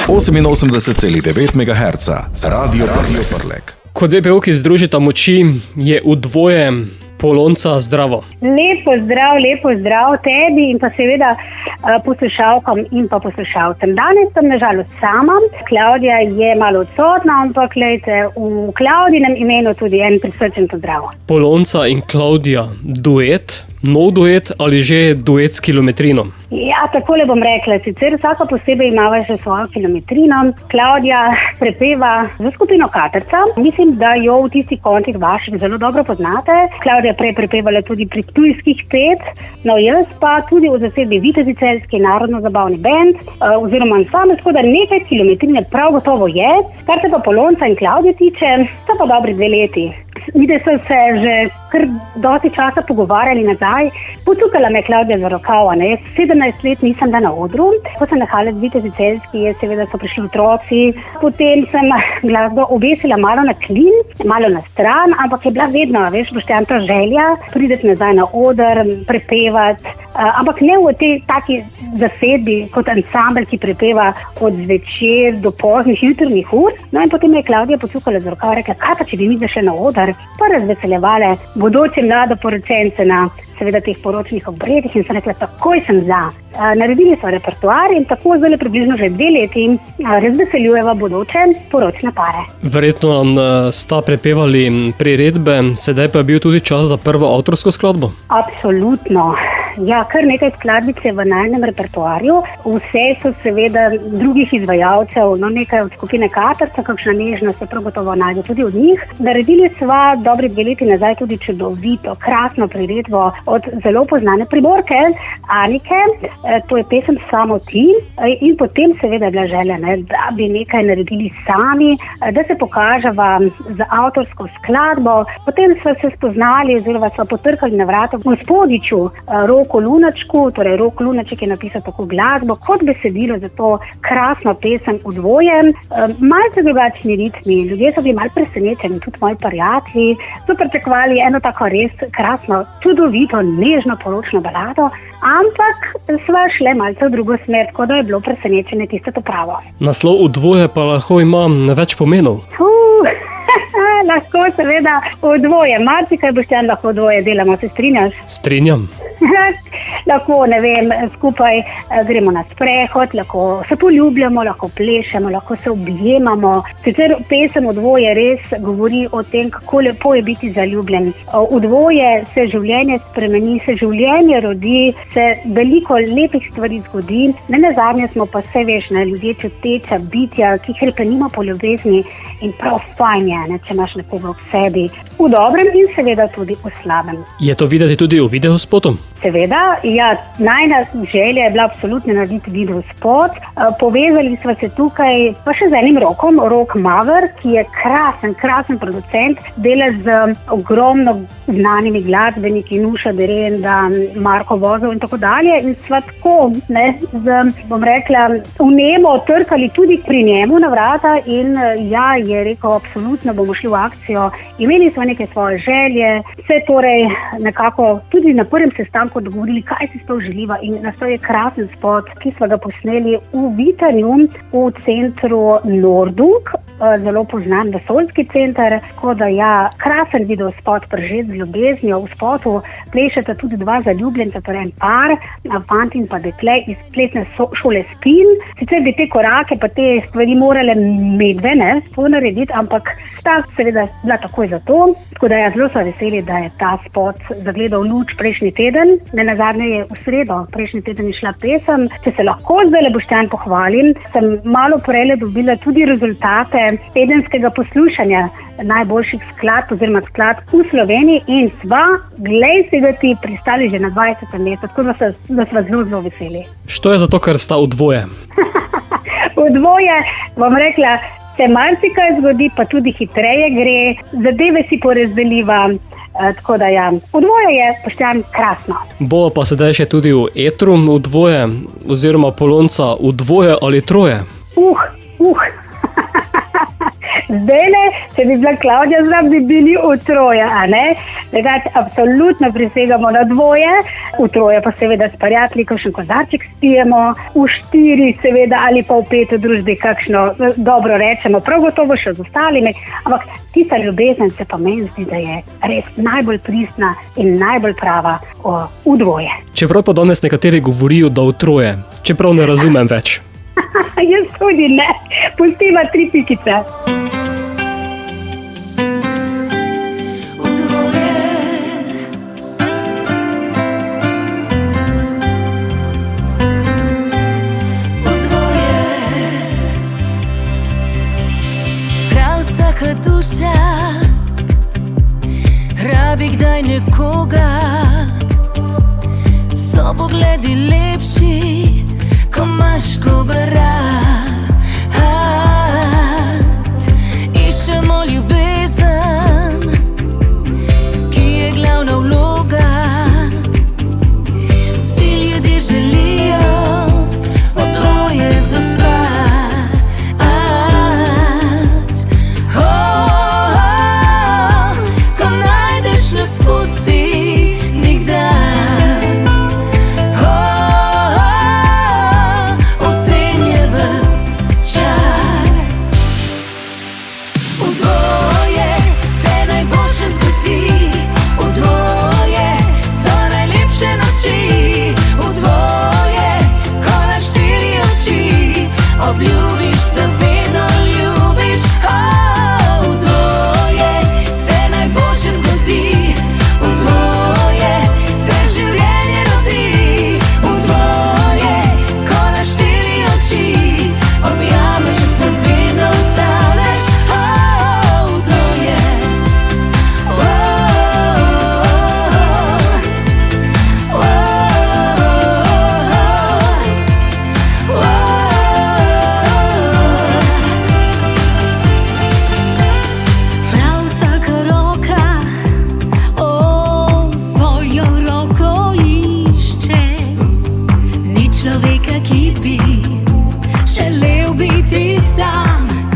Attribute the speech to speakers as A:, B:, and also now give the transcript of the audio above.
A: 88,9 MHz, Radio Prlek.
B: Ko dve pevki združita moči, je v dvoje Polonca zdravo.
C: Lepo zdrav tebi in pa seveda poslušalkam in pa poslušalcem. Danes sem nažalost sama. Klavdija je malo odsotna, ampak glejte, v Klavdinem imenu tudi en prisrčen pozdrav.
B: Polonca in Klavdija, duet? Nov duet ali že duet s kilometrino?
C: Ja, takole bom rekla, sicer vsaka posebej imava še svojo kilometrino. Klavdija prepeva za skupino Katrca. Mislim, da jo v tistih koncih vaših zelo dobro poznate. Klavdija prej prepevala tudi pri Ptujskih 5, no jaz pa tudi v zasedbi Vitezi Celjski narodno-zabavni band, oziroma ansambel, tako da nekaj kilometrine prav gotovo je. Kar se pa Polonca in Klavdije tiče, so pa dobri 2 leti. Mi da so se že kar dosti časa pogovarjali nazaj. Potukala me Klavdija za rokav, ne? 17 let nisem bila na odru. Ko sem nahala z Vitezi Celjski, seveda so prišli otroci. Potem sem glasbo obesila malo na klin, malo na stran, ampak je bila vedno, veš, Boštjan, ta želja prideti nazaj na oder, prepevati, ampak ne v tej taki zasedbi kot ansambel, ki prepeva od zvečer do poznih jutrnih ur. No in potem je Klavdija potukala za rokav, rekla, kaj pa če bi mi zašli na oder, pa razveseljevale bodoče mladoporočence na seveda teh poročnih obredih in sem rekla, takoj sem za. Naredili so repertoar in tako zdaj približno že 2 leti razveseljujeva bodoče poročne pare.
B: Verjetno sta prepevali priredbe, sedaj pa je bil tudi čas za prvo avtorsko skladbo?
C: Absolutno. Ja, kar nekaj skladbic je v najnem repertoarju. Vse so seveda drugih izvajalcev, no nekaj od skupine Katrca, kakšna nežna se prav gotovo najde tudi od njih. Naredili sva dobri 2 leti nazaj tudi čudovito, krasno priredbo od zelo poznane Primorke, Anike, to je pesem Samo ti, in potem seveda je bila želja, ne, da bi nekaj naredili sami, da se pokaževa z avtorsko skladbo. Potem sva se spoznali oziroma sva potrkali na vrata gospodiču Roku Lunačku, torej Rok Lunaček je napisal tako glasbo kot besedilo za to krasno pesem v dvoje. Malce drugačni ritmi, ljudje so bili malo presenečeni, tudi moji prijatelji so pričakovali eno tako res krasno, čudovito, nežno poročno balado, ampak sva šle malce v drugo smer, tako da je bilo presenečenje tisto to pravo.
B: Naslov v dvoje pa lahko ima več pomenov.
C: Lahko seveda v dvoje. Marsikaj, Boštjan, lahko v dvoje delamo, se strinjaš?
B: Strinjam.
C: Lahko, ne vem, skupaj gremo na sprehod, lahko se poljubljamo, lahko plešemo, lahko se objemamo. Sicer pesem v dvoje res govori o tem, kako lepo je biti zaljubljen. V dvoje se življenje spremeni, se življenje rodi, se veliko lepih stvari zgodi. Nenazadnje smo pa vse veš, ne, ljudje čuteča bitja, ki hrepenimo po ljubezni in prav fajn je, ne, če imaš nekoga ob sebi. V dobrem in seveda tudi v slabem.
B: Je to videti tudi v videospotu?
C: Seveda, ja, najna želja je bila absolutno narediti videospot. Povezali smo se tukaj pa še z enim Rokom, Rok Maver, ki je krasen producent, dela z ogromno znanimi glasbeniki, Nuša Derenda, Marko Vozov in tako dalje. In sva tako, ne, bom rekla, v nebo trkali tudi pri njemu na vrata in ja, je rekel, absolutno bomo šli v akcijo. Imeli smo neke svoje želje, se torej nekako tudi na prvem sestanku dogovorili, kaj si sploh želiva in nastal je krasen spot, ki smo ga posneli v Vitanju v centru Nordung, zelo poznan vesoljski center, tako da ja, krasen videospot prežet z ljubeznijo. V spotu plešeta tudi 2 zaljubljenca, torej en par, fant in pa dekle iz plesne šole Spin. Sicer bi te korake pa te stvari morale medve, ne, narediti, ampak sta seveda bila takoj za to. Tako da ja, zelo so veseli, da je ta spot zagledal luč prejšnji teden. Nenazadnje je v sredo, prejšnji teden je šla pesem. Če se lahko zdaj, Boštjan, pohvalim, sem malo prej dobila tudi rezultate tedenskega poslušanja najboljših skladb oziroma skladb v Sloveniji in sva, glej si ga ti, pristali že na 20. mestu, tako da sva zelo veseli.
B: Što je zato, ker sta v dvoje?
C: V dvoje, bom rekla, se marsikaj zgodi, pa tudi hitreje gre, zadeve si porazdeliva, tako da ja, v dvoje je, Boštjan, krasno.
B: Bo pa sedaj še tudi v etru v dvoje, oziroma Polonca v dvoje ali troje?
C: Zdajle, če bi bila Klavdija zdrav, bi bili v troje, a ne? Drugače, absolutno prisegamo na dvoje, v troje pa seveda s prijatelji, kakšen kozarček spijemo, v štiri seveda ali pa v pet v družbi kakšno dobro rečemo, prav gotovo še z ostalimi, ampak tista ljubezen se pa meni zdi, da je res najbolj pristna in najbolj prava v dvoje.
B: Čeprav pa danes nekateri govorijo, da v troje, čeprav ne razumem več.
C: Jaz tudi ne, pustiva 3 pikice.
D: Vsaka duša rabi kdaj nekoga, so pogledi lepši, ko imaš koga rad. Iščemo ljubezen, ki je glavna vloga. Vsi ljudje želijo v dvoje zaspati. Človeka, ki bi želel biti sam.